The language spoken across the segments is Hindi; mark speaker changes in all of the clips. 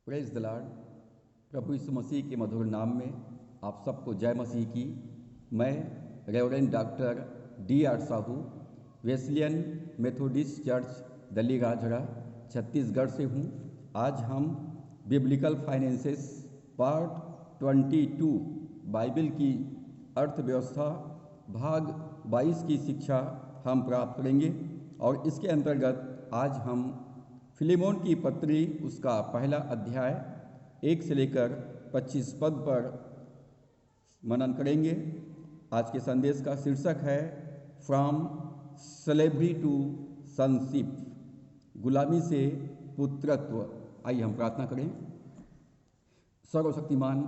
Speaker 1: Praise the Lord. प्रभु यीशु मसीह के मधुर नाम में आप सबको जय मसीह की। मैं reverend doctor D.R. Sahu, Wesleyan Methodist church दली राजरा छत्तीसगढ़ से हूँ। आज हम बिब्लिकल फाइनेंसेस पार्ट 22 बाइबल की अर्थव्यवस्था भाग 22 की शिक्षा हम प्राप्त करेंगे और इसके अंतर्गत आज हम फिलेमोन की पत्री उसका पहला अध्याय 1 से लेकर 25 पद पर मनन करेंगे। आज के संदेश का शीर्षक है फ्रॉम स्लेवरी टू सनशिप, गुलामी से पुत्रत्व। आइए हम प्रार्थना करें। सर्वशक्तिमान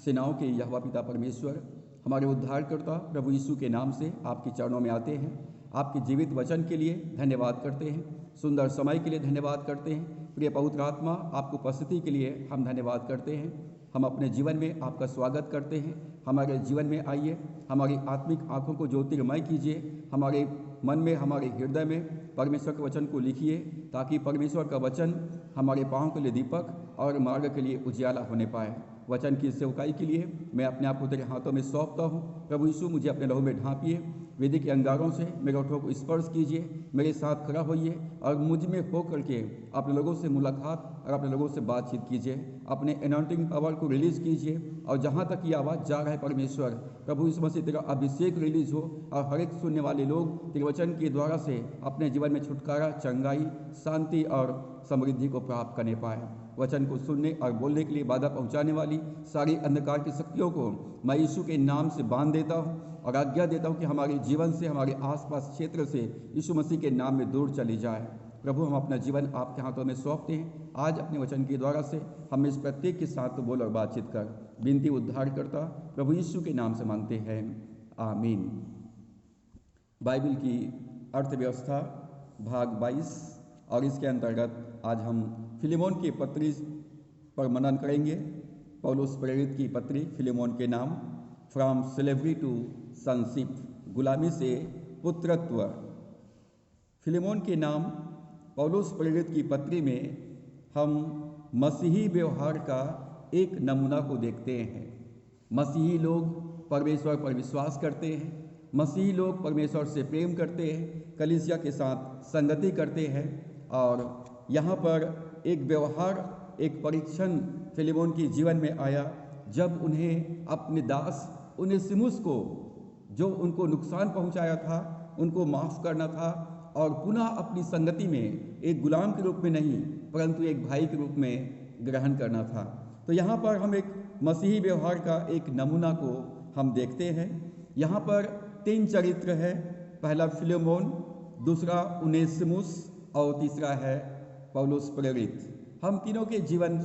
Speaker 1: सेनाओं के यहोवा पिता परमेश्वर, हमारे उद्धारकर्ता प्रभु यीशु के नाम से आपके चरणों में आते हैं। आपके जीवित वचन के लिए धन्यवाद करते हैं, सुंदर समय के लिए धन्यवाद करते हैं। प्रिय पवित्र आत्मा, आपको उपस्थिति के लिए हम धन्यवाद करते हैं। हम अपने जीवन में आपका स्वागत करते हैं। हमारे जीवन में आइए, हमारी आत्मिक आँखों को ज्योतिर्मय कीजिए, हमारे मन में, हमारे हृदय में परमेश्वर के वचन को लिखिए, ताकि परमेश्वर का वचन हमारे पाँव के लिए दीपक और मार्ग के लिए उजियाला होने पाए। वचन की सेवकाई के लिए मैं अपने आप को तेरे हाथों में सौंपता हूँ। प्रभु यीशु, मुझे अपने लहू में ढांपिए, वेदी के अंगारों से मेरे ओठों को स्पर्श कीजिए, मेरे साथ खड़ा होइए और मुझ में हो करके अपने लोगों से मुलाकात और अपने लोगों से बातचीत कीजिए। अपने एनॉइंटिंग पावर को रिलीज़ कीजिए और जहाँ तक ये आवाज़ जा रहा है परमेश्वर, प्रभु यीशु मसीह, तेरा अभिषेक रिलीज़ हो और हर एक सुनने वाले लोग तेरे वचन के द्वारा से अपने जीवन में छुटकारा, चंगाई, शांति और समृद्धि को प्राप्त करने पाए। वचन को सुनने और बोलने के लिए बाधा पहुंचाने वाली सारी अंधकार की शक्तियों को मैं यीशु के नाम से बांध देता हूं और आज्ञा देता हूं कि हमारे जीवन से, हमारे आसपास क्षेत्र से यीशु मसीह के नाम में दूर चली जाए। प्रभु, हम अपना जीवन आपके हाथों में सौंपते हैं। आज अपने वचन के द्वारा से हम इस प्रत्येक के साथ बोल और बातचीत कर विनती उद्धार करता प्रभु यीशु के नाम से मांगते हैं, आमीन। बाइबल की अर्थव्यवस्था भाग 22 और इसके अंतर्गत आज हम फिलेमोन की पत्री पर मनन करेंगे। पौलुस प्रेरित की पत्री, फिलेमोन के नाम, फ्रॉम स्लेवरी टू सनशिप, गुलामी से पुत्रत्व। फिलेमोन के नाम पौलुस प्रेरित की पत्री में हम मसीही व्यवहार का एक नमूना को देखते हैं। मसीही लोग परमेश्वर पर विश्वास करते हैं, मसीही लोग परमेश्वर से प्रेम करते हैं, कलीसिया के साथ संगति करते हैं और यहाँ पर एक व्यवहार, एक परीक्षण फिलेमोन के जीवन में आया जब उन्हें अपने दास उनेसिमुस को, जो उनको नुकसान पहुँचाया था, उनको माफ़ करना था और पुनः अपनी संगति में एक गुलाम के रूप में नहीं परंतु एक भाई के रूप में ग्रहण करना था। तो यहाँ पर हम एक मसीही व्यवहार का एक नमूना को हम देखते हैं। यहाँ पर 3 चरित्र है। पहला फिलेमोन, दूसरा उनेसिमुस और तीसरा है पौलुस प्रेरित। हम तीनों के जीवन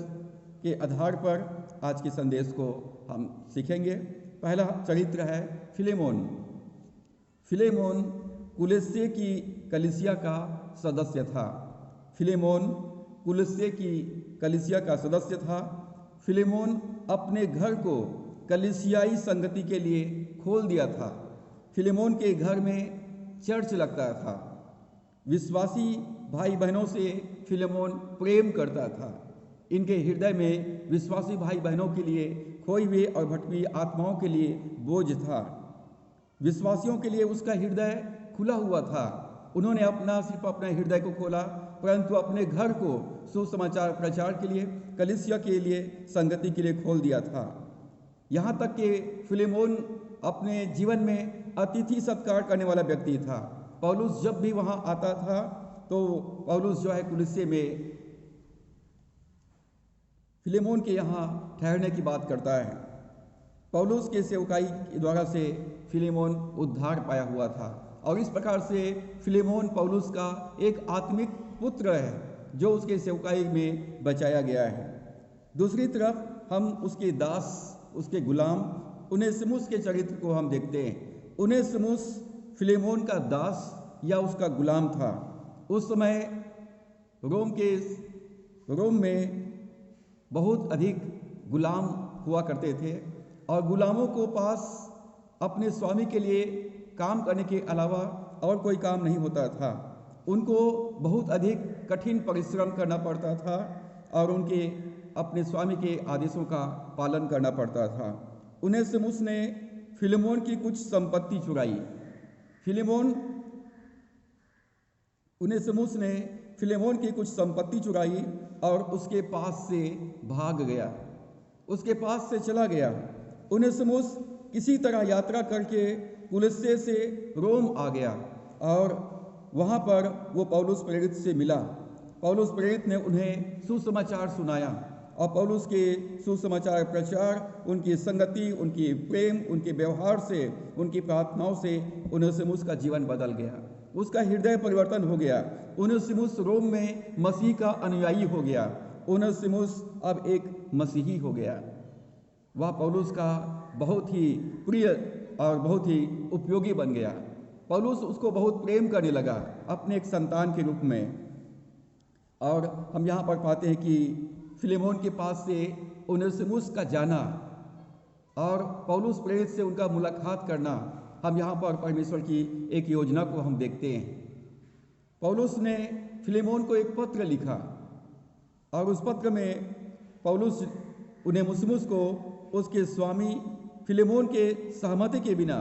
Speaker 1: के आधार पर आज के संदेश को हम सीखेंगे। पहला चरित्र है फिलेमोन। फिलेमोन कुलस्ये की कलीसिया का सदस्य था। फिलेमोन कुलस्ये की कलीसिया का सदस्य था। फिलेमोन अपने घर को कलीसियाई संगति के लिए खोल दिया था। फिलेमोन के घर में चर्च लगता था। विश्वासी भाई बहनों से फिलेमोन प्रेम करता था। इनके हृदय में विश्वासी भाई बहनों के लिए, खोई हुए और भटकी आत्माओं के लिए बोझ था। विश्वासियों के लिए उसका हृदय खुला हुआ था। उन्होंने सिर्फ अपने हृदय को खोला, परंतु अपने घर को सुसमाचार प्रचार के लिए, कलीसिया के लिए, संगति के लिए खोल दिया था। यहाँ तक कि फिलेमोन अपने जीवन में अतिथि सत्कार करने वाला व्यक्ति था। पौलुस जब भी वहाँ आता था तो पौलुस जो है कुलस्ये में फिलेमोन के यहाँ ठहरने की बात करता है। पौलुस के सेवकाई के द्वारा से फिलेमोन उद्धार पाया हुआ था और इस प्रकार से फिलेमोन पौलुस का एक आत्मिक पुत्र है जो उसके सेवकाई में बचाया गया है। दूसरी तरफ हम उसके दास, उसके गुलाम उनेसिमुस के चरित्र को हम देखते हैं। उनेसिमुस फिलेमोन का दास या उसका गुलाम था। उस समय रोम में बहुत अधिक गुलाम हुआ करते थे और गुलामों को पास अपने स्वामी के लिए काम करने के अलावा और कोई काम नहीं होता था। उनको बहुत अधिक कठिन परिश्रम करना पड़ता था, और उनके अपने स्वामी के आदेशों का पालन करना पड़ता था। उनेसिमुस ने फिलेमोन की कुछ संपत्ति चुराई। उनेसिमुस ने फिलेमोन की कुछ संपत्ति चुराई और उसके पास से भाग गया, उसके पास से चला गया। उनेसिमुस किसी तरह यात्रा करके कुलिस्से से रोम आ गया और वहाँ पर वो पौलुस प्रेरित से मिला। पौलुस प्रेरित ने उन्हें सुसमाचार सुनाया और पौलुस के सुसमाचार प्रचार, उनकी संगति, उनकी प्रेम, उनके व्यवहार से, उनकी प्रार्थनाओं से उनेसिमुस का जीवन बदल गया, उसका हृदय परिवर्तन हो गया। उनेसिमुस रोम में मसीह का अनुयायी हो गया। उनेसिमुस अब एक मसीही हो गया। वह पौलुस का बहुत ही प्रिय और बहुत ही उपयोगी बन गया। पौलुस उसको बहुत प्रेम करने लगा अपने एक संतान के रूप में। और हम यहाँ पर पाते हैं कि फिलेमोन के पास से उनेसिमुस का जाना और पौलुस प्रेरित से उनका मुलाकात करना, हम यहाँ पर परमेश्वर की एक योजना को हम देखते हैं। पौलुस ने फिलेमोन को एक पत्र लिखा और उस पत्र में पौलुस उनेसिमुस को उसके स्वामी फिलेमोन के सहमति के बिना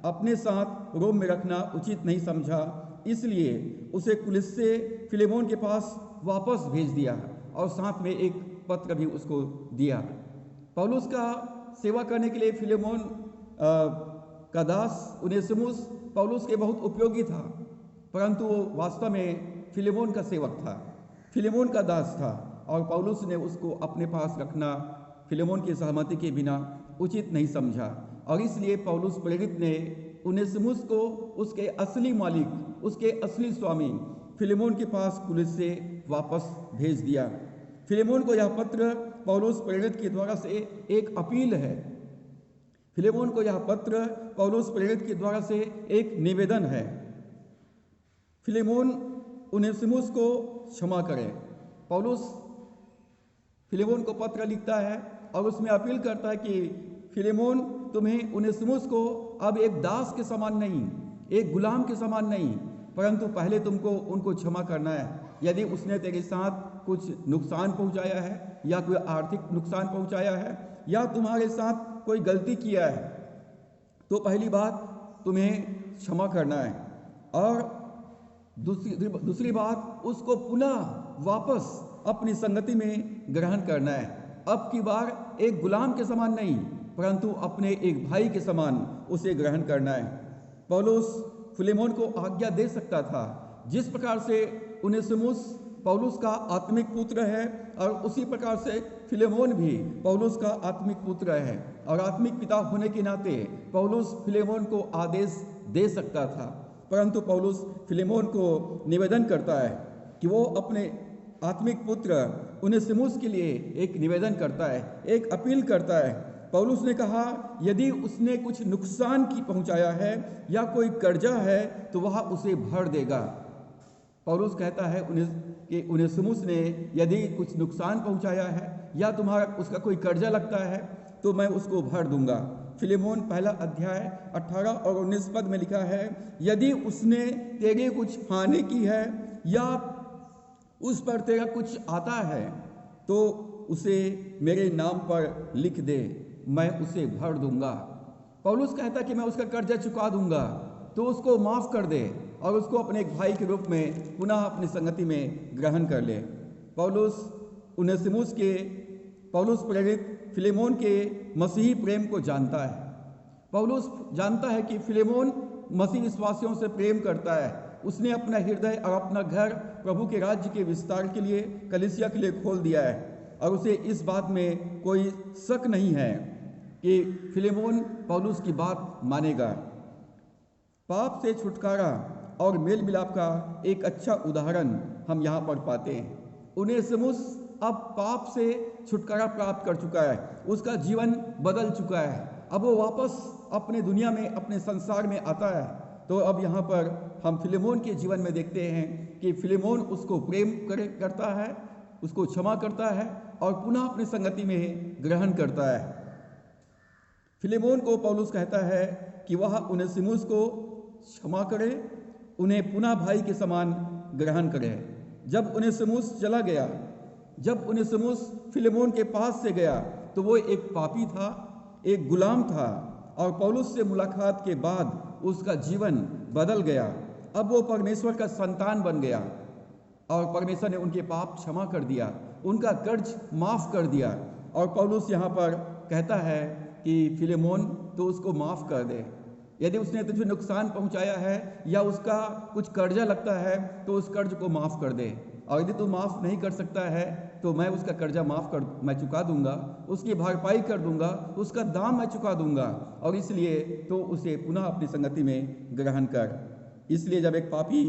Speaker 1: अपने साथ रोम में रखना उचित नहीं समझा, इसलिए उसे कुलिस्से फिलेमोन के पास वापस भेज दिया और साथ में एक पत्र भी उसको दिया। पौलुस का सेवा करने के लिए फिलेमोन का दास उनेसिमुस पौलुस के बहुत उपयोगी था, परंतु वो वास्तव में फिलेमोन का सेवक था, फिलेमोन का दास था और पौलुस ने उसको अपने पास रखना फिलेमोन की सहमति के बिना उचित नहीं समझा। और इसलिए पौलुस प्रेरित ने उनेसिमुस को उसके असली मालिक, उसके असली स्वामी फिलेमोन के पास कुलिस्से वापस भेज दिया। फिलेमोन को यह पत्र पौलुस प्रेरित के द्वारा से एक अपील है। फिलेमोन को यह पत्र पौलुस प्रेरित के द्वारा से एक निवेदन है। फिलेमोन उनेसिमुस को क्षमा करें। पौलुस फिलेमोन को पत्र लिखता है और उसमें अपील करता है कि फिलेमोन, तुम्हें उनेसिमुस को अब एक दास के समान नहीं, एक गुलाम के समान नहीं, परंतु पहले तुमको उनको क्षमा करना है। यदि उसने तेरे साथ कुछ नुकसान पहुंचाया है या कोई आर्थिक नुकसान पहुंचाया है या तुम्हारे साथ कोई गलती किया है, तो पहली बात तुम्हें क्षमा करना है और दूसरी बात उसको पुनः वापस अपनी संगति में ग्रहण करना है। अब की बार एक गुलाम के समान नहीं, परंतु अपने एक भाई के समान उसे ग्रहण करना है। पौलुस फिलेमोन को आज्ञा दे सकता था, जिस प्रकार से उनेसिमुस पौलुस का आत्मिक पुत्र है और उसी प्रकार से फिलेमोन भी पौलुस का आत्मिक पुत्र है, और आत्मिक पिता होने के नाते पौलुस फिलेमोन को आदेश दे सकता था। परंतु पौलुस फिलेमोन को निवेदन करता है कि वो अपने आत्मिक पुत्र उनेसिमुस के लिए एक निवेदन करता है, एक अपील करता है। पौलुस ने कहा, यदि उसने कुछ नुकसान की पहुंचाया है या कोई कर्जा है तो वह उसे भर देगा। पौलुस कहता है कि उनेसिमुस ने यदि कुछ नुकसान पहुंचाया है या तुम्हारा उसका कोई कर्जा लगता है तो मैं उसको भर दूंगा। फिलेमोन पहला अध्याय 18 और 19 पद में लिखा है, यदि उसने तेरे कुछ हानि की है या उस पर तेरा कुछ आता है तो उसे मेरे नाम पर लिख दे, मैं उसे भर दूंगा। पौलुस कहता कि मैं उसका कर्जा चुका दूंगा, तो उसको माफ़ कर दे और उसको अपने एक भाई के रूप में पुनः अपनी संगति में ग्रहण कर ले। पौलुस प्रेरित फिलेमोन के मसीही प्रेम को जानता है। पौलुस जानता है कि फिलेमोन मसीह विश्वासियों से प्रेम करता है। उसने अपना हृदय और अपना घर प्रभु के राज्य के विस्तार के लिए, कलीसिया के लिए खोल दिया है, और उसे इस बात में कोई शक नहीं है कि फिलेमोन पौलुस की बात मानेगा। पाप से छुटकारा और मेल मिलाप का एक अच्छा उदाहरण हम यहाँ पर पाते हैं। उनेसिमुस अब पाप से छुटकारा प्राप्त कर चुका है, उसका जीवन बदल चुका है, अब वो वापस अपने दुनिया में, अपने संसार में आता है। तो अब यहाँ पर हम फिलेमोन के जीवन में देखते हैं कि फिलेमोन उसको प्रेम करता है, उसको क्षमा करता है और पुनः अपनी संगति में ग्रहण करता है। फिलेमोन को पौलुस कहता है कि वह उनेसिमुस को क्षमा करे, उन्हें पुनः भाई के समान ग्रहण करे। जब उनेसिमुस चला गया जब उनेसिमुस फिलेमोन के पास से गया तो वो एक पापी था, एक गुलाम था, और पौलुस से मुलाकात के बाद उसका जीवन बदल गया। अब वो परमेश्वर का संतान बन गया और परमेश्वर ने उनके पाप क्षमा कर दिया, उनका कर्ज माफ कर दिया। और पौलुस यहाँ पर कहता है कि फिलेमोन तो उसको माफ कर दे, यदि उसने तुझे नुकसान पहुँचाया है या उसका कुछ कर्जा लगता है तो उस कर्ज को माफ़ कर दे, और यदि तू माफ़ नहीं कर सकता है तो मैं उसका कर्जा मैं चुका दूंगा, उसकी भरपाई कर दूंगा, उसका दाम मैं चुका दूंगा, और इसलिए तो उसे पुनः अपनी संगति में ग्रहण कर। इसलिए जब एक पापी,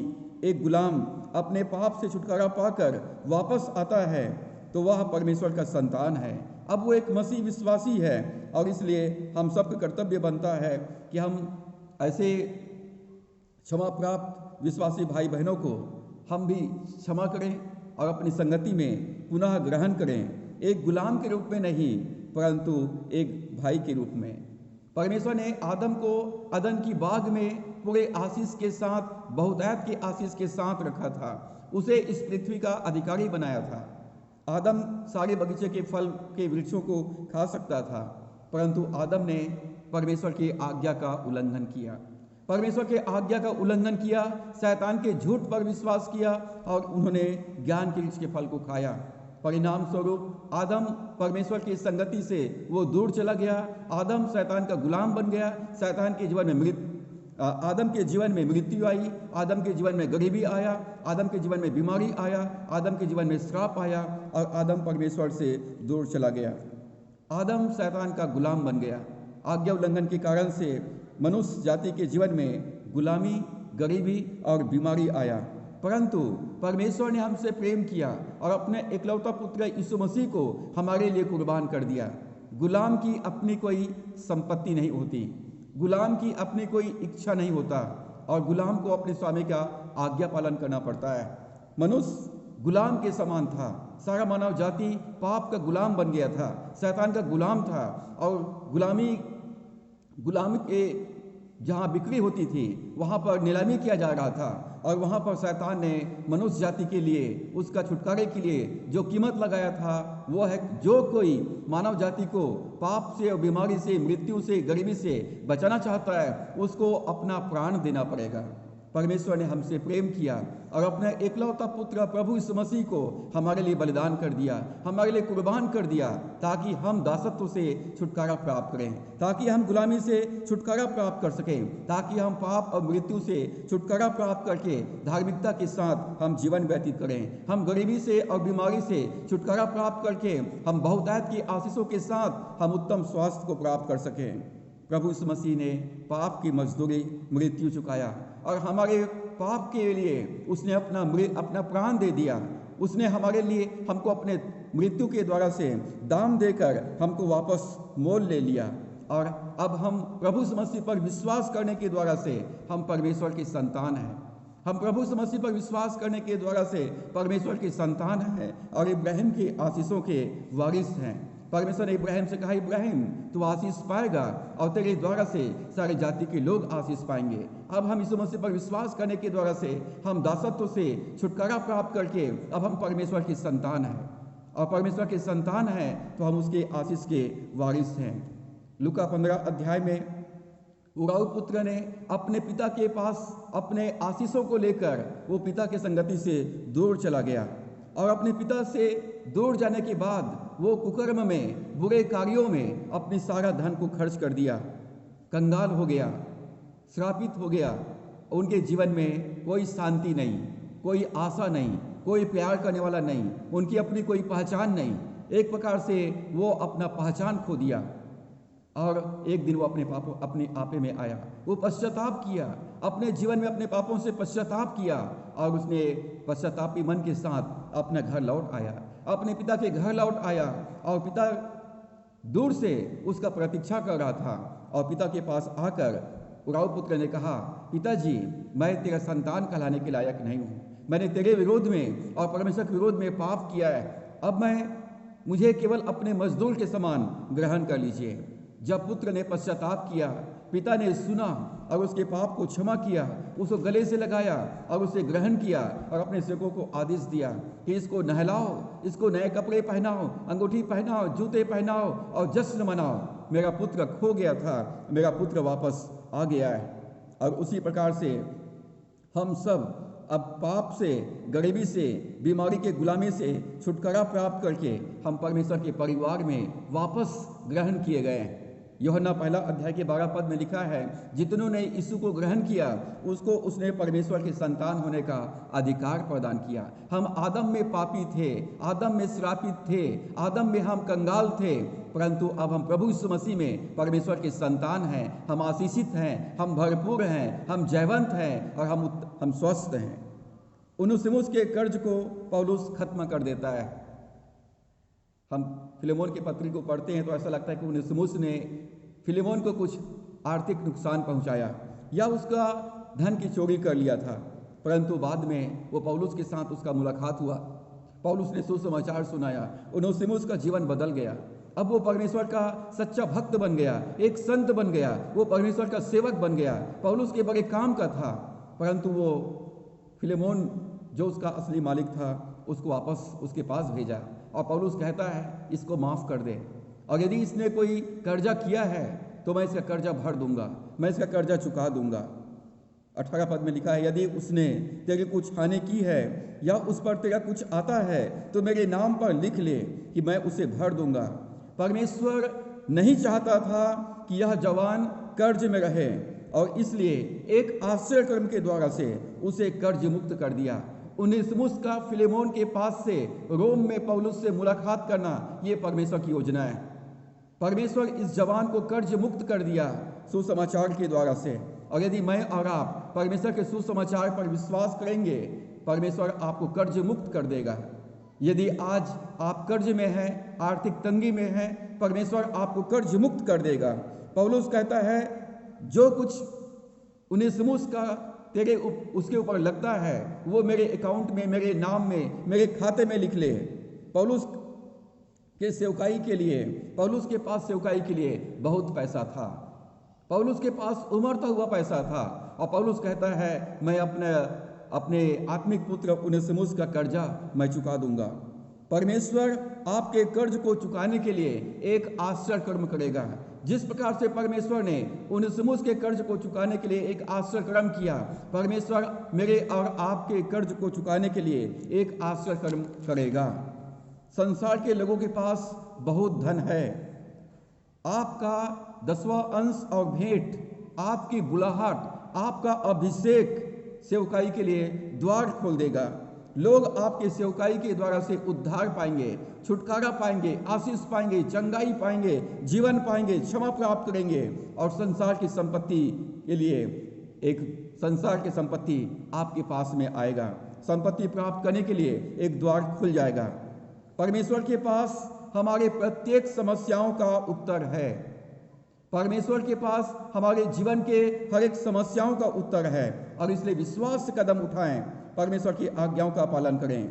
Speaker 1: एक गुलाम अपने पाप से छुटकारा पाकर वापस आता है तो वह परमेश्वर का संतान है। अब वो एक मसीह विश्वासी है, और इसलिए हम सबका कर्तव्य बनता है कि हम ऐसे क्षमा प्राप्त विश्वासी भाई बहनों को हम भी क्षमा करें और अपनी संगति में पुनः ग्रहण करें, एक गुलाम के रूप में नहीं परंतु एक भाई के रूप में। परमेश्वर ने आदम को अदन की बाग में पूरे आशीष के साथ, बहुतायत की आशीष के साथ रखा था, उसे इस पृथ्वी का अधिकारी बनाया था। आदम सारे बगीचे के फल के वृक्षों को खा सकता था, परंतु आदम ने परमेश्वर की आज्ञा का उल्लंघन किया, परमेश्वर के आज्ञा का उल्लंघन किया, शैतान के झूठ पर विश्वास किया और उन्होंने ज्ञान के वृक्ष के फल को खाया। परिणाम स्वरूप आदम परमेश्वर की संगति से वो दूर चला गया, आदम शैतान का गुलाम बन गया, शैतान के जीवन में आदम के जीवन में मृत्यु आई, आदम के जीवन में गरीबी आया, आदम के जीवन में बीमारी आया, आदम के जीवन में श्राप आया और आदम परमेश्वर से दूर चला गया। आदम शैतान का गुलाम बन गया। आज्ञा उल्लंघन के कारण से मनुष्य जाति के जीवन में गुलामी, गरीबी और बीमारी आया, परंतु परमेश्वर ने हमसे प्रेम किया और अपने एकलौता पुत्र यीशु मसीह को हमारे लिए कुर्बान कर दिया। गुलाम की अपनी कोई संपत्ति नहीं होती, गुलाम की अपनी कोई इच्छा नहीं होता, और गुलाम को अपने स्वामी का आज्ञा पालन करना पड़ता है। मनुष्य गुलाम के समान था, सारा मानव जाति पाप का गुलाम बन गया था, शैतान का गुलाम था, और गुलामी के जहाँ बिक्री होती थी वहाँ पर नीलामी किया जा रहा था, और वहाँ पर शैतान ने मनुष्य जाति के लिए, उसका छुटकारे के लिए जो कीमत लगाया था वो है जो कोई मानव जाति को पाप से और बीमारी से, मृत्यु से, गरीबी से बचाना चाहता है उसको अपना प्राण देना पड़ेगा। परमेश्वर ने हमसे प्रेम किया और अपना एकलौता पुत्र प्रभु यीशु मसीह को हमारे लिए बलिदान कर दिया, हमारे लिए कुर्बान कर दिया, ताकि हम दासत्व से छुटकारा प्राप्त करें, ताकि हम गुलामी से छुटकारा प्राप्त कर सकें, ताकि हम पाप और मृत्यु से छुटकारा प्राप्त करके धार्मिकता के साथ हम जीवन व्यतीत करें, हम गरीबी से और बीमारी से छुटकारा प्राप्त करके हम बहुतायत की आशीषों के साथ हम उत्तम स्वास्थ्य को प्राप्त कर सकें। प्रभु यीशु मसीह ने पाप की मजदूरी मृत्यु चुकाया और हमारे पाप के लिए उसने अपना प्राण दे दिया। उसने हमारे लिए, हमको अपने मृत्यु के द्वारा से दाम देकर हमको वापस मोल ले लिया, और अब हम प्रभु यीशु मसीह पर विश्वास करने के द्वारा से हम परमेश्वर के संतान हैं। हम प्रभु यीशु मसीह पर विश्वास करने के द्वारा से परमेश्वर के संतान हैं और इब्राहिम के आशीषों के वारिस हैं। परमेश्वर ने इब्राहिम से कहा, इब्राहिम तू आशीष पाएगा और तेरे द्वारा से सारे जाति के लोग आशीष पाएंगे। अब हम यीशु मसीह पर विश्वास करने के द्वारा से हम दासत्व से छुटकारा प्राप्त करके अब हम परमेश्वर के संतान हैं, और परमेश्वर के संतान हैं तो हम उसके आशीष के वारिस हैं। लूका 15 अध्याय में उराऊ पुत्र ने अपने पिता के पास अपने आशीषों को लेकर वो पिता के संगति से दूर चला गया, और अपने पिता से दूर जाने के बाद वो कुकर्म में, बुरे कार्यों में अपनी सारा धन को खर्च कर दिया, कंगाल हो गया, श्रापित हो गया। उनके जीवन में कोई शांति नहीं, कोई आशा नहीं, कोई प्यार करने वाला नहीं, उनकी अपनी कोई पहचान नहीं। एक प्रकार से वो अपना पहचान खो दिया, और एक दिन वो अपने आपे में आया, वो पश्चाताप किया, अपने जीवन में अपने पापों से पश्चाताप किया, और उसने पश्चातापी मन के साथ अपना घर लौट आया, अपने पिता के घर लौट आया, और पिता दूर से उसका प्रतीक्षा कर रहा था। और पिता के पास आकर उराऊ पुत्र ने कहा, पिताजी मैं तेरा संतान कहलाने के लायक नहीं हूँ, मैंने तेरे विरोध में और परमेश्वर के विरोध में पाप किया है, अब मुझे केवल अपने मजदूर के समान ग्रहण कर लीजिए। जब पुत्र ने पश्चाताप किया, पिता ने सुना और उसके पाप को क्षमा किया, उसको गले से लगाया और उसे ग्रहण किया और अपने सेवकों को आदेश दिया कि इसको नहलाओ, इसको नए कपड़े पहनाओ, अंगूठी पहनाओ, जूते पहनाओ और जश्न मनाओ। मेरा पुत्र खो गया था, मेरा पुत्र वापस आ गया है। और उसी प्रकार से हम सब अब पाप से, गरीबी से, बीमारी के गुलामी से छुटकारा प्राप्त करके हम परमेश्वर के परिवार में वापस ग्रहण किए गए हैं। यूहन्ना 1 के 12 पद में लिखा है, जितनों ने यीशु को ग्रहण किया उसको उसने परमेश्वर के संतान होने का अधिकार प्रदान किया। हम आदम में पापी थे, आदम में श्रापित थे, आदम में हम कंगाल थे, परंतु अब हम प्रभु यीशु मसीह में परमेश्वर के संतान हैं। हम आशीषित हैं, हम भरपूर हैं, हम जयवंत हैं और हम स्वस्थ हैं। उनेसिमुस के कर्ज को पौलुस खत्म कर देता है। हम फिलेमोन की पत्री को पढ़ते हैं तो ऐसा लगता है कि उनेसिमुस ने फिलेमोन को कुछ आर्थिक नुकसान पहुंचाया या उसका धन की चोरी कर लिया था, परंतु बाद में वो पौलुस के साथ उसका मुलाकात हुआ, पौलुस ने सुसमाचार सुनाया, उनेसिमुस का जीवन बदल गया। अब वो परमेश्वर का सच्चा भक्त बन गया, एक संत बन गया, वो परमेश्वर का सेवक बन गया, पौलुस के बड़े काम का था। परंतु वो फिलेमोन जो उसका असली मालिक था उसको वापस उसके पास भेजा और पौलुस कहता है इसको माफ़ कर दे, और यदि इसने कोई कर्जा किया है तो मैं इसका कर्जा भर दूंगा, मैं इसका कर्जा चुका दूंगा। 18 पद में लिखा है, यदि उसने तेरी कुछ हानि की है या उस पर तेरा कुछ आता है तो मेरे नाम पर लिख ले कि मैं उसे भर दूंगा। परमेश्वर नहीं चाहता था कि यह जवान कर्ज में रहे और इसलिए एक आश्चर्य कर्म के द्वारा से उसे कर्ज मुक्त कर दिया। उनेसिमुस का फिलेमोन के पास से रोम में पौलुस से मुलाकात करना, ये परमेश्वर की योजना है। परमेश्वर इस जवान को कर्ज मुक्त कर दिया सुसमाचार के द्वारा से, और यदि मैं और आप परमेश्वर के सुसमाचार पर विश्वास करेंगे, परमेश्वर आपको कर्ज मुक्त कर देगा। यदि आज आप कर्ज में हैं, आर्थिक तंगी में हैं, परमेश्वर आपको कर्ज मुक्त कर देगा। पौलुस कहता है जो कुछ उनेसिमुस का तेरे उसके ऊपर लगता है वो मेरे अकाउंट में, मेरे नाम में, मेरे खाते में लिख ले। पौलुस के सेवकाई के लिए, पौलुस के पास सेवकाई के लिए बहुत पैसा था, पौलुस के पास उमड़ता हुआ पैसा था, और पौलुस कहता है मैं अपने आत्मिक पुत्र उनेसिमुस का कर्जा मैं चुका दूंगा। परमेश्वर आपके कर्ज को चुकाने के लिए एक आश्चर्य कर्म करेगा। जिस प्रकार से परमेश्वर ने उनेसिमुस के कर्ज को चुकाने के लिए एक आश्चर्य कर्म किया, परमेश्वर मेरे और आपके कर्ज को चुकाने के लिए एक आश्चर्य कर्म करेगा। संसार के लोगों के पास बहुत धन है, आपका 10वां अंश और भेंट, आपकी बुलाहट, आपका अभिषेक सेवकाई के लिए द्वार खोल देगा। लोग आपके सेवकाई के द्वारा से उद्धार पाएंगे, छुटकारा पाएंगे, आशीष पाएंगे, चंगाई पाएंगे, जीवन पाएंगे, क्षमा प्राप्त करेंगे, और संसार की संपत्ति के लिए एक संसार की संपत्ति आपके पास में आएगा। संपत्ति प्राप्त करने के लिए एक द्वार खुल जाएगा। परमेश्वर के पास हमारे प्रत्येक समस्याओं का उत्तर है। परमेश्वर के पास हमारे जीवन के हर एक समस्याओं का उत्तर है, और इसलिए विश्वास से कदम उठाएं, परमेश्वर की आज्ञाओं का पालन करें।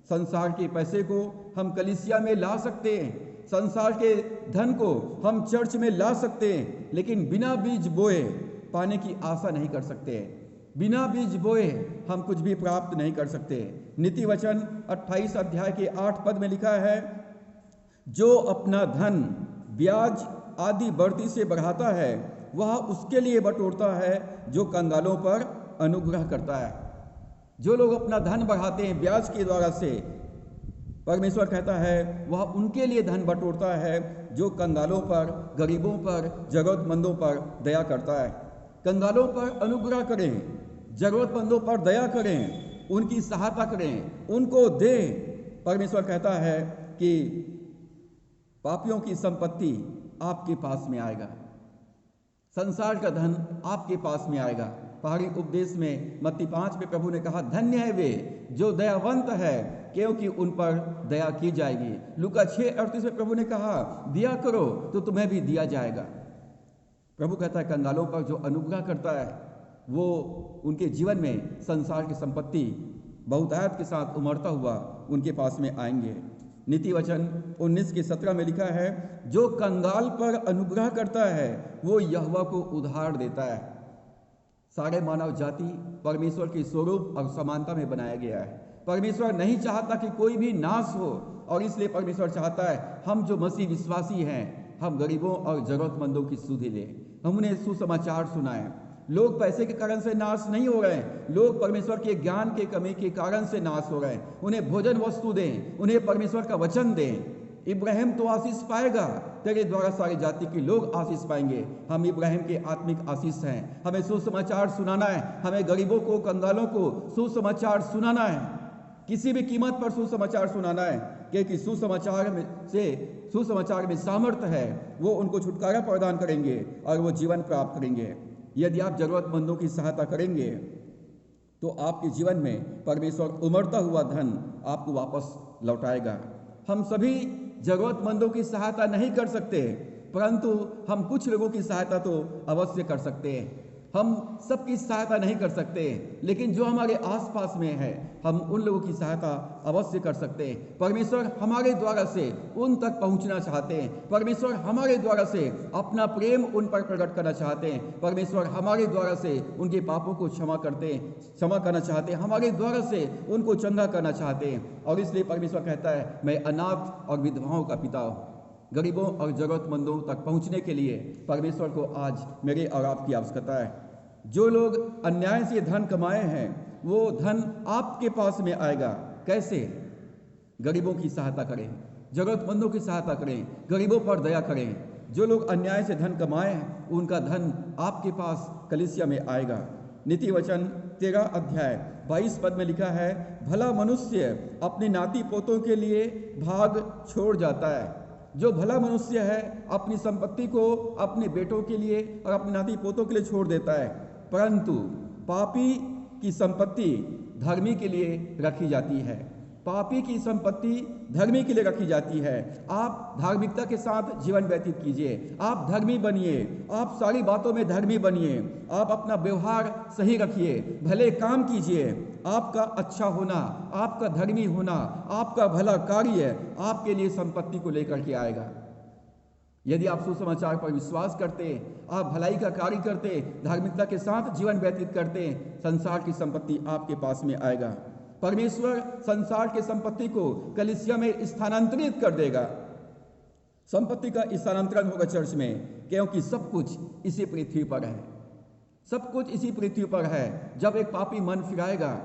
Speaker 1: संसार के पैसे को हम कलीसिया में ला सकते हैं, संसार के धन को हम चर्च में ला सकते हैं, लेकिन बिना बीज बोए पाने की आशा नहीं कर सकते। बिना बीज बोए हम कुछ भी प्राप्त नहीं कर सकते। नीति वचन 28 अध्याय के 8 पद में लिखा है, जो अपना धन ब्याज आदि बढ़ती से बढ़ाता है वह उसके लिए बटोरता है जो कंगालों पर अनुग्रह करता है। जो लोग अपना धन बढ़ाते हैं ब्याज के द्वारा से, परमेश्वर कहता है वह उनके लिए धन बटोरता है जो कंगालों पर, गरीबों पर, जरूरतमंदों पर दया करता है। कंगालों पर अनुग्रह करें, जरूरतमंदों पर दया करें, उनकी सहायता करें, उनको दें। परमेश्वर कहता है कि पापियों की संपत्ति आपके पास में आएगा, संसार का धन आपके पास में आएगा। पहाड़ी उपदेश में मत्ती 5 में प्रभु ने कहा, धन्य है वे जो दयावंत है क्योंकि उन पर दया की जाएगी। लूका 6:38 में प्रभु ने कहा, दिया करो तो तुम्हें भी दिया जाएगा। प्रभु कहता है कंगालों पर जो अनुग्रह करता है वो उनके जीवन में संसार की संपत्ति बहुतायत के साथ उमड़ता हुआ उनके पास में आएंगे। नीति वचन 19 के 17 में लिखा है, जो कंगाल पर अनुग्रह करता है वो यहोवा को उधार देता है। सारे मानव जाति परमेश्वर के स्वरूप और समानता में बनाया गया है। परमेश्वर नहीं चाहता कि कोई भी नाश हो, और इसलिए परमेश्वर चाहता है हम जो मसीह विश्वासी हैं, हम गरीबों और जरूरतमंदों की सुधि लें। हम उन्हें सुसमाचार सुनाएं। लोग पैसे के कारण से नाश नहीं हो रहे हैं, लोग परमेश्वर के ज्ञान के कमी के कारण से नाश हो रहे हैं। उन्हें भोजन वस्तु दें, उन्हें परमेश्वर का वचन दें। इब्राहिम तो आशीष पाएगा, तेरे द्वारा सारी जाति के लोग आशीष पाएंगे। हम इब्राहिम के आत्मिक आशीष हैं। हमें सुसमाचार सुनाना है, हमें गरीबों को, कंगालों को सुसमाचार सुनाना है, किसी भी कीमत पर सुसमाचार सुनाना है, क्योंकि सुसमाचार में सामर्थ्य है। वो उनको छुटकारा प्रदान करेंगे और वो जीवन प्राप्त करेंगे। यदि आप जरूरतमंदों की सहायता करेंगे तो आपके जीवन में परमेश्वर उमड़ता हुआ धन आपको वापस लौटाएगा। हम सभी जरूरतमंदों की सहायता नहीं कर सकते, परंतु हम कुछ लोगों की सहायता तो अवश्य कर सकते हैं। हम सबकी सहायता नहीं कर सकते, लेकिन जो हमारे आसपास में है हम उन लोगों की सहायता अवश्य कर सकते हैं। परमेश्वर हमारे द्वारा से उन तक पहुंचना चाहते हैं। परमेश्वर हमारे द्वारा से अपना प्रेम उन पर प्रकट करना चाहते हैं। परमेश्वर हमारे द्वारा से उनके पापों को क्षमा करना चाहते हैं। हमारे द्वारा से उनको चंगा करना चाहते हैं। और इसलिए परमेश्वर कहता है, मैं अनाथ और विधवाओं का पिता हूँ। गरीबों और जरूरतमंदों तक पहुंचने के लिए परमेश्वर को आज मेरे और आपकी आवश्यकता है। जो लोग अन्याय से धन कमाए हैं वो धन आपके पास में आएगा। कैसे? गरीबों की सहायता करें, जरूरतमंदों की सहायता करें, गरीबों पर दया करें। जो लोग अन्याय से धन कमाए हैं उनका धन आपके पास कलीसिया में आएगा। नीति वचन 13 अध्याय 22 पद में लिखा है, भला मनुष्य अपने नाती पोतों के लिए भाग छोड़ जाता है। जो भला मनुष्य है अपनी संपत्ति को अपने बेटों के लिए और अपने नाती पोतों के लिए छोड़ देता है, परंतु पापी की संपत्ति धर्मी के लिए रखी जाती है। पापी की संपत्ति धर्मी के लिए रखी जाती है। आप धार्मिकता के साथ जीवन व्यतीत कीजिए, आप धर्मी बनिए, आप सारी बातों में धर्मी बनिए, आप अपना व्यवहार सही रखिए, भले काम कीजिए। आपका अच्छा होना, आपका धर्मी होना, आपका भला कार्य आपके लिए संपत्ति को लेकर के आएगा। यदि आप सुसमाचार पर विश्वास करते, आप भलाई का कार्य करते, धार्मिकता के साथ जीवन व्यतीत करते, संसार की संपत्ति आपके पास में आएगा। परमेश्वर संसार की संपत्ति को कलीसिया में स्थानांतरित कर देगा। संपत्ति का स्थानांतरण होगा चर्च में, क्योंकि सब कुछ इसी पृथ्वी पर है। सब कुछ इसी पृथ्वी पर है। जब एक पापी मन फिराएगा,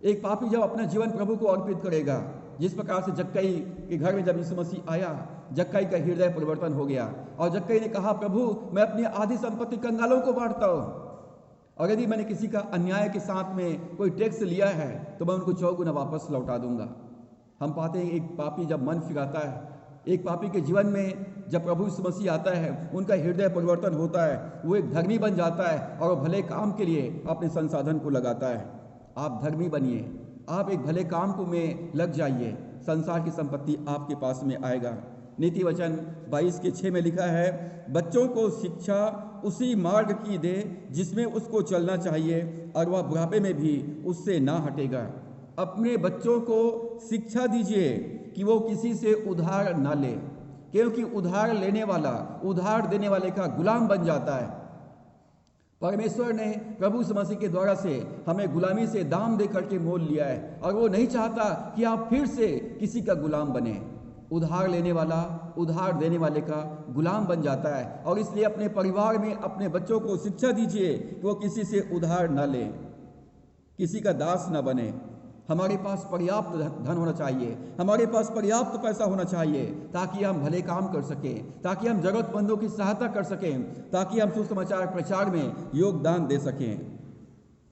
Speaker 1: एक पापी जब अपना जीवन प्रभु को अर्पित करेगा, जिस प्रकार से जक्कई के घर में जब यीशु मसीह आया, जक्कई का हृदय परिवर्तन हो गया और जक्कई ने कहा, प्रभु मैं अपनी आधी संपत्ति कंगालों को बांटता हूँ, और यदि मैंने किसी का अन्याय के साथ में कोई टैक्स लिया है तो मैं उनको 4 गुना वापस लौटा दूंगा। हम पाते हैं एक पापी जब मन फिराता है, एक पापी के जीवन में जब प्रभु यीशु मसीह आता है, उनका हृदय परिवर्तन होता है, वो एक धर्मी बन जाता है और वो भले काम के लिए अपने संसाधन को लगाता है। आप धर्मी बनिए, आप एक भले काम को में लग जाइए, संसार की संपत्ति आपके पास में आएगा। नीति वचन 22 के 6 में लिखा है, बच्चों को शिक्षा उसी मार्ग की दे जिसमें उसको चलना चाहिए, और वह बुढ़ापे में भी उससे ना हटेगा। अपने बच्चों को शिक्षा दीजिए कि वो किसी से उधार ना ले, क्योंकि उधार लेने वाला उधार देने वाले का गुलाम बन जाता है। परमेश्वर ने प्रभु यीशु मसीह के द्वारा से हमें गुलामी से दाम दे करके मोल लिया है, और वो नहीं चाहता कि आप फिर से किसी का गुलाम बने। उधार लेने वाला उधार देने वाले का गुलाम बन जाता है, और इसलिए अपने परिवार में अपने बच्चों को शिक्षा दीजिए कि वो किसी से उधार न ले, किसी का दास न बने। हमारे पास पर्याप्त धन होना चाहिए, हमारे पास पर्याप्त पैसा होना चाहिए, ताकि हम भले काम कर सकें, ताकि हम जरूरतमंदों की सहायता कर सकें, ताकि हम सुसमाचार प्रचार में योगदान दे सकें।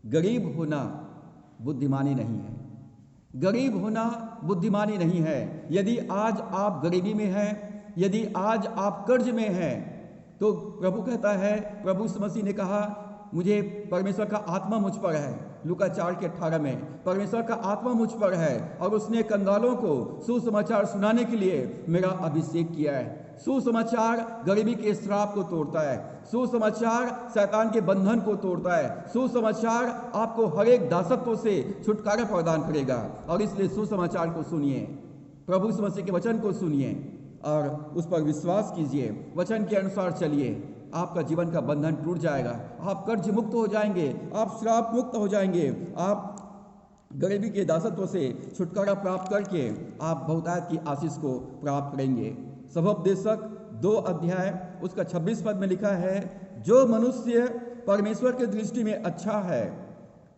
Speaker 1: गरीब होना बुद्धिमानी नहीं है, गरीब होना बुद्धिमानी नहीं है। यदि आज आप गरीबी में हैं, यदि आज आप कर्ज में हैं, तो प्रभु कहता है, प्रभु यीशु मसीह ने कहा, मुझे परमेश्वर का आत्मा मुझ पर है। लूका 4 के 18 में परमेश्वर का आत्मा मुझ पर है, और उसने कंगालों को सुसमाचार सुनाने के लिए मेरा अभिषेक किया है। सुसमाचार गरीबी के श्राप को तोड़ता है, सुसमाचार शैतान के बंधन को तोड़ता है, सुसमाचार आपको हर एक दासत्व से छुटकारा प्रदान करेगा। और इसलिए सुसमाचार को सुनिए, प्रभु यीशु मसीह के वचन को सुनिए और उस पर विश्वास कीजिए, वचन के अनुसार चलिए, आपका जीवन का बंधन टूट जाएगा, आप कर्ज मुक्त हो जाएंगे, आप श्राप मुक्त हो जाएंगे, आप गरीबी के दासत्व से छुटकारा प्राप्त करके आप बहुतायत की आशीष को प्राप्त करेंगे। सभोपदेशक 2 अध्याय उसका 26 पद में लिखा है, जो मनुष्य परमेश्वर की दृष्टि में अच्छा है,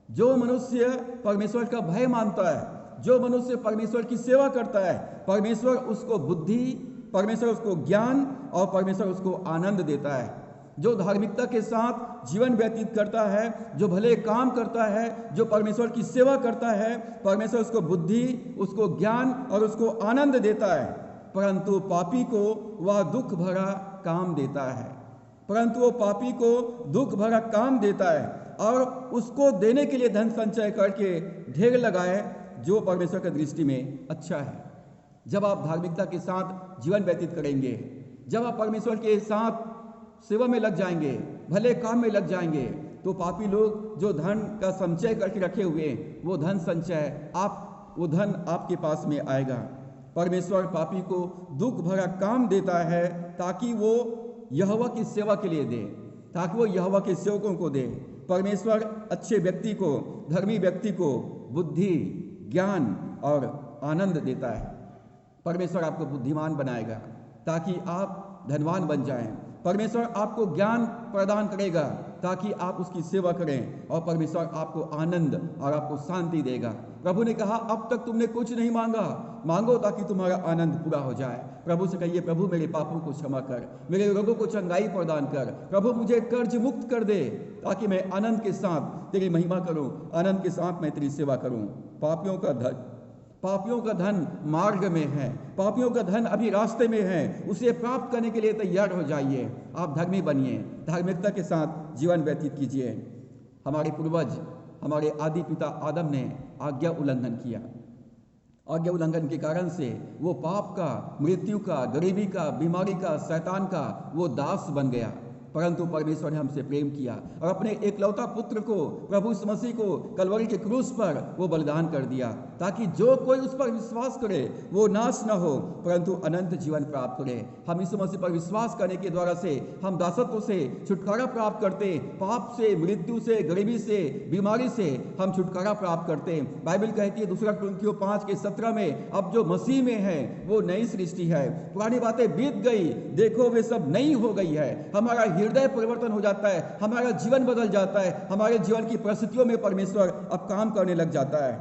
Speaker 1: जो मनुष्य परमेश्वर का भय मानता है, जो मनुष्य परमेश्वर की सेवा करता है, परमेश्वर उसको बुद्धि, परमेश्वर उसको ज्ञान और परमेश्वर उसको आनंद देता है। जो धार्मिकता के साथ जीवन व्यतीत करता है, जो भले काम करता है, जो परमेश्वर की सेवा करता है, परमेश्वर उसको बुद्धि, उसको ज्ञान और उसको आनंद देता है। परंतु पापी को वह दुख भरा काम देता है, परंतु वो पापी को दुख भरा काम देता है और उसको देने के लिए धन संचय करके ढेर लगाए, जो परमेश्वर की दृष्टि में अच्छा है। जब आप धार्मिकता के साथ जीवन व्यतीत करेंगे, जब आप परमेश्वर के साथ सेवा में लग जाएंगे, भले काम में लग जाएंगे, तो पापी लोग जो धन का संचय करके रखे हुए, वो धन संचय वो धन आपके पास में आएगा। परमेश्वर पापी को दुख भरा काम देता है ताकि वो यहोवा की सेवा के लिए दे, ताकि वो यहोवा के सेवकों को दे। परमेश्वर अच्छे व्यक्ति को, धर्मी व्यक्ति को बुद्धि, ज्ञान और आनंद देता है। परमेश्वर आपको बुद्धिमान बनाएगा ताकि आप धनवान बन जाएं। परमेश्वर आपको ज्ञान प्रदान करेगा ताकि आप उसकी सेवा करें, और परमेश्वर आपको आनंद और आपको शांति देगा। प्रभु ने कहा, अब तक तुमने कुछ नहीं मांगा, मांगो ताकि तुम्हारा आनंद पूरा हो जाए। प्रभु से कहिए, प्रभु मेरे पापों को क्षमा कर, मेरे रोगों को चंगाई प्रदान कर, प्रभु मुझे कर्ज मुक्त कर दे ताकि मैं आनंद के साथ तेरी महिमा करूं, आनंद के साथ मैं तेरी सेवा करूं। पापियों का धन मार्ग में है, पापियों का धन अभी रास्ते में है, उसे प्राप्त करने के लिए तैयार हो जाइए। आप धर्मी बनिए, धार्मिकता के साथ जीवन व्यतीत कीजिए। हमारे पूर्वज, हमारे आदि पिता आदम ने आज्ञा उल्लंघन किया। आज्ञा उल्लंघन के कारण से वो पाप का, मृत्यु का, गरीबी का, बीमारी का, शैतान का वो दास बन गया। परंतु परमेश्वर ने हमसे प्रेम किया और अपने एकलौता पुत्र को, प्रभु यीशु मसीह को कलवरी के क्रूस पर वो बलिदान कर दिया, ताकि जो कोई उस पर विश्वास करे वो नाश न हो परंतु अनंत जीवन प्राप्त करे। हम यीशु मसीह पर विश्वास करने के द्वारा से हम दासत्व से छुटकारा प्राप्त करते, पाप से, मृत्यु से, गरीबी से, बीमारी से हम छुटकारा प्राप्त करते। बाइबल कहती है 2 कुरिन्थियों 5:17 में, अब जो मसीह में है वो नई सृष्टि है, पुरानी बातें बीत गई, देखो वे सब नई हो गई है। हमारा हृदय परिवर्तन हो जाता है, हमारा जीवन बदल जाता है, हमारे जीवन की परिस्थितियों में परमेश्वर अब काम करने लग जाता है।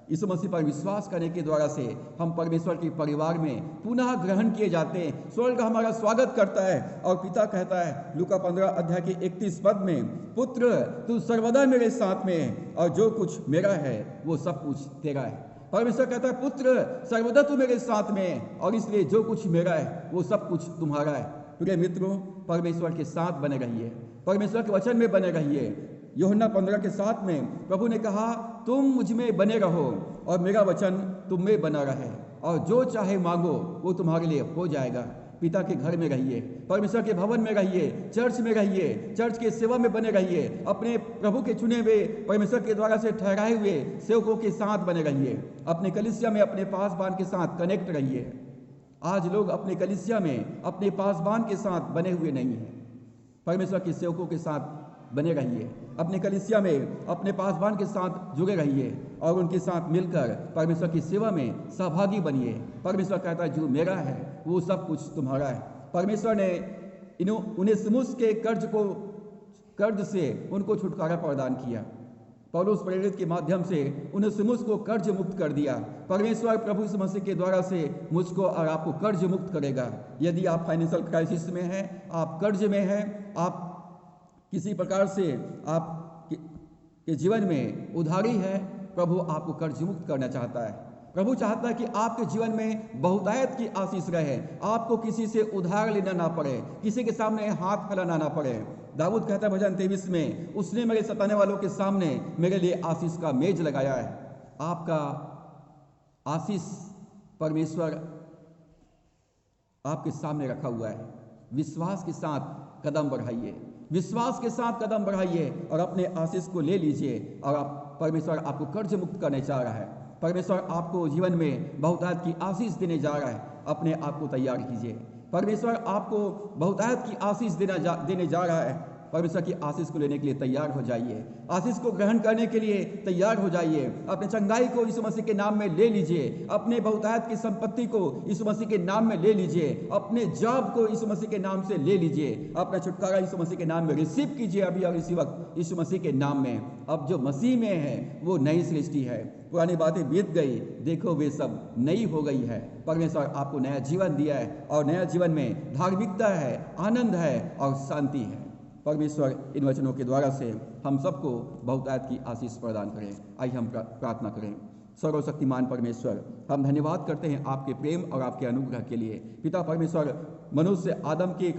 Speaker 1: यीशु मसीह पर विश्वास करने के द्वारा से हम परमेश्वर के परिवार में पुनः ग्रहण किए जाते हैं। स्वर्ग हमारा स्वागत करता है और पिता कहता है लूका 15 अध्याय के 31 पद में, पुत्र तू सर्वदा मेरे साथ में है और जो कुछ मेरा है वो सब कुछ तेरा है। परमेश्वर कहता है, पुत्र सर्वदा तू मेरे साथ में है और इसलिए जो कुछ मेरा है वो सब कुछ तुम्हारा है। प्रिय मित्रों, परमेश्वर के साथ बने रहिए, परमेश्वर के वचन में बने रहिए। यूहन्ना 15:7 में प्रभु ने कहा, तुम मुझ में बने रहो और मेरा वचन तुम में बना रहे, और जो चाहे मांगो वो तुम्हारे लिए हो जाएगा। पिता के घर में रहिए, परमेश्वर के भवन में रहिए, चर्च में रहिए, चर्च के सेवा में बने रहिए, अपने प्रभु के चुने हुए, परमेश्वर के द्वारा से ठहराए हुए सेवकों के साथ बने रहिए। अपने कलीसिया में अपने पासबान के साथ कनेक्ट रहिए। आज लोग अपने कलीसिया में अपने पासबान के साथ बने हुए नहीं हैं। परमेश्वर के सेवकों के साथ बने रहिए, अपने कलीसिया में अपने पासबान के साथ जुड़े रहिए और उनके साथ मिलकर परमेश्वर की सेवा में सहभागी बनिए। परमेश्वर कहता है, जो मेरा है वो सब कुछ तुम्हारा है। परमेश्वर ने उनेसिमुस के कर्ज से उनको छुटकारा प्रदान किया। पौलुस प्रेरित के माध्यम से उनेसिमुस को कर्ज मुक्त कर दिया। परमेश्वर प्रभु यीशु मसीह के द्वारा से मुझको और आपको कर्ज मुक्त करेगा। यदि आप फाइनेंशियल क्राइसिस में हैं, आप कर्ज में हैं, आप किसी प्रकार से आप के जीवन में उधारी है, प्रभु आपको कर्ज मुक्त करना चाहता है। प्रभु चाहता है कि आपके जीवन में बहुतायत की आशीष रहे, आपको किसी से उधार लेना ना पड़े, किसी के सामने हाथ फैलाना ना पड़े। दाऊद कहता है भजन 23 में, उसने मेरे सताने वालों के सामने मेरे लिए आशीष का मेज लगाया है। आपका आशीष परमेश्वर आपके सामने रखा हुआ है। विश्वास के साथ कदम बढ़ाइए, विश्वास के साथ कदम बढ़ाइए और अपने आशीष को ले लीजिए। और आप परमेश्वर आपको कर्ज मुक्त करने चाह रहा है। परमेश्वर आपको जीवन में बहुतायत की आशीष देने जा रहा है, अपने आप को तैयार कीजिए। परमेश्वर आपको बहुतायत की आशीष देने जा रहा है। परमेश्वर की आशीष को लेने के लिए तैयार हो जाइए, आशीष को ग्रहण करने के लिए तैयार हो जाइए। अपने चंगाई को यीशु मसीह के नाम में ले लीजिए, अपने बहुतायत की संपत्ति को यीशु मसीह के नाम में ले लीजिए, अपने जॉब को यीशु मसीह के नाम से ले लीजिए, अपना छुटकारा यीशु मसीह के नाम में रिसीव कीजिए अभी और इसी वक्त यीशु मसीह के नाम में। अब जो मसीह में है वो नई सृष्टि है, पुरानी बातें बीत गई, देखो वे सब नई हो गई है। परमेश्वर आपको नया जीवन दिया है और नया जीवन में धार्मिकता है, आनंद है और शांति है। परमेश्वर इन वचनों के द्वारा से हम सबको बहुतायत की आशीष प्रदान करें। आइए हम प्रार्थना करें। सर्वशक्तिमान परमेश्वर, हम धन्यवाद करते हैं आपके प्रेम और आपके अनुग्रह के लिए। पिता परमेश्वर, मनुष्य आदम के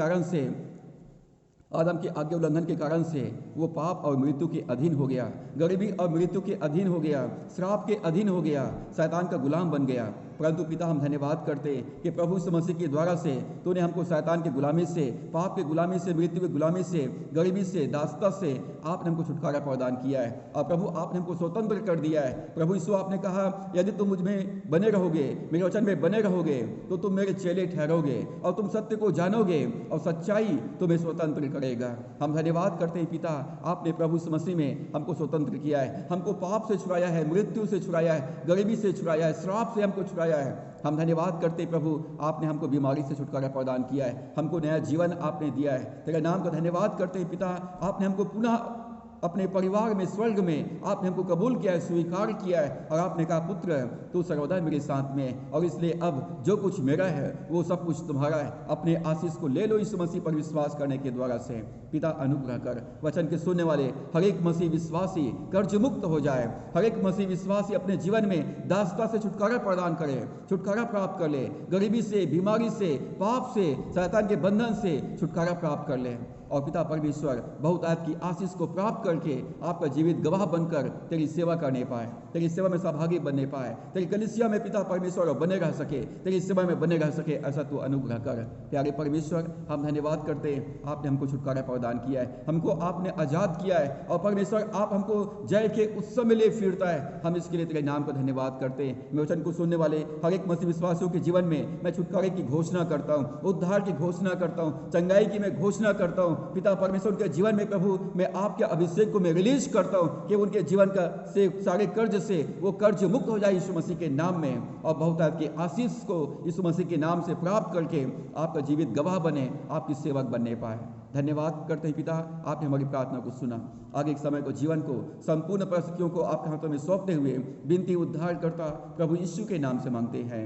Speaker 1: आज्ञा उल्लंघन के कारण से वो पाप और मृत्यु के अधीन हो गया, गरीबी और मृत्यु के अधीन हो गया, श्राप के अधीन हो गया, शैतान का गुलाम बन गया। परंतु पिता हम धन्यवाद करते कि प्रभु यीशु मसीह के द्वारा से तूने हमको शैतान की गुलामी से, पाप की गुलामी से, मृत्यु की गुलामी से, गरीबी से, दासता से आपने हमको छुटकारा प्रदान किया है और प्रभु आपने हमको स्वतंत्र कर दिया है। प्रभु यीशु आपने कहा यदि तुम मुझ में बने रहोगे, मेरे वचन में बने रहोगे तो तुम मेरे चेले ठहरोगे और तुम सत्य को जानोगे और सच्चाई तुम्हें स्वतंत्र करेगा। हम धन्यवाद करते हैं पिता, आपने प्रभु यीशु मसीह में हमको स्वतंत्र किया है, हमको पाप से छुड़ाया है, मृत्यु से छुड़ाया है, गरीबी से छुड़ाया है, श्राप से हमको छुड़ाया है। हम धन्यवाद करते प्रभु, आपने हमको बीमारी से छुटकारा प्रदान किया है, हमको नया जीवन आपने दिया है। तेरे नाम का धन्यवाद करते हैं पिता, आपने हमको पुनः अपने परिवार में, स्वर्ग में आपने हमको कबूल किया है, स्वीकार किया है और आपने कहा पुत्र तू सर्वदा मेरे साथ में, और इसलिए अब जो कुछ मेरा है वो सब कुछ तुम्हारा है। अपने आशीष को ले लो यीशु मसीह पर विश्वास करने के द्वारा से। पिता अनुग्रह कर, वचन के सुनने वाले हर एक मसीह विश्वासी कर्ज मुक्त हो जाए, हर एक मसीह विश्वासी अपने जीवन में दासता से छुटकारा प्रदान करे, छुटकारा प्राप्त कर ले, गरीबी से, बीमारी से, पाप से, शैतान के बंधन से छुटकारा प्राप्त कर ले। और पिता परमेश्वर बहुतायत की आशीष को प्राप्त करके आपका जीवित गवाह बनकर तेरी सेवा करने पाए, तेरी सेवा में सहभागी बनने पाए, तेरी कलीसिया में पिता परमेश्वर बने रह सके, तेरी सेवा में बने रह सके, ऐसा तू अनुग्रह कर। प्यारे परमेश्वर, हम धन्यवाद करते हैं, आपने हमको छुटकारा प्रदान किया है, हमको आपने आजाद किया है और परमेश्वर आप हमको जय के उत्सव में ले फिरता है। हम इसके लिए तेरे नाम का धन्यवाद करते हैं। मैं वचन को सुनने वाले हर एक मसीह विश्वासियों के जीवन में मैं छुटकारे की घोषणा करता हूँ, उद्धार की घोषणा करता हूँ, चंगाई की मैं घोषणा करता हूँ। पिता परमेश्वर के जीवन में प्रभु मैं आपके अभिषेक को मैं रिलीज करता हूँ कि उनके जीवन का से सारे कर्ज से वो कर्ज मुक्त हो जाए यीशु मसीह के नाम में, और बहुतायत की आशीष को यीशु मसीह के नाम से प्राप्त करके आपका जीवित गवाह बने, आपकी सेवक बनने पाए। धन्यवाद करते हैं पिता, आपने हमारी प्रार्थना को सुना। आगे के समय को, जीवन को, संपूर्ण परिस्थितियों को आपके हाथों में सौंपते हुए विनती उद्धार करता प्रभु यीशु के नाम से मांगते हैं,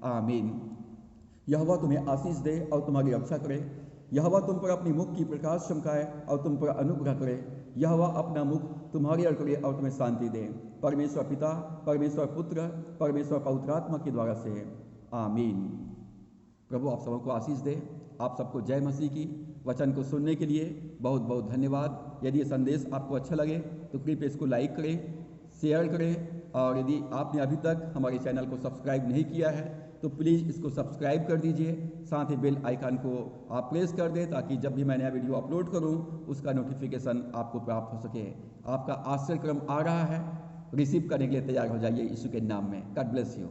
Speaker 1: आमीन। यहोवा तुम्हें आशीष दे और तुम्हारी रक्षा करे, यहोवा तुम पर अपनी मुख की प्रकाश चमकाए और तुम पर अनुग्रह करे, यहोवा अपना मुख तुम्हारी ओर करे और तुम्हें शांति दे। परमेश्वर पिता, परमेश्वर पुत्र, परमेश्वर पवित्र आत्मा के द्वारा से, आमीन। प्रभु आप सबको आशीष दे। आप सबको जय मसीह की। वचन को सुनने के लिए बहुत बहुत धन्यवाद। यदि ये संदेश आपको अच्छा लगे तो कृपया इसको लाइक करें, शेयर करें, और यदि आपने अभी तक हमारे चैनल को सब्सक्राइब नहीं किया है तो प्लीज़ इसको सब्सक्राइब कर दीजिए। साथ ही बेल आइकन को आप प्रेस कर दें ताकि जब भी मैं नया वीडियो अपलोड करूं उसका नोटिफिकेशन आपको प्राप्त हो सके। आपका आश्रय क्रम आ रहा है, रिसीव करने के लिए तैयार हो जाइए यीशु के नाम में। God bless you.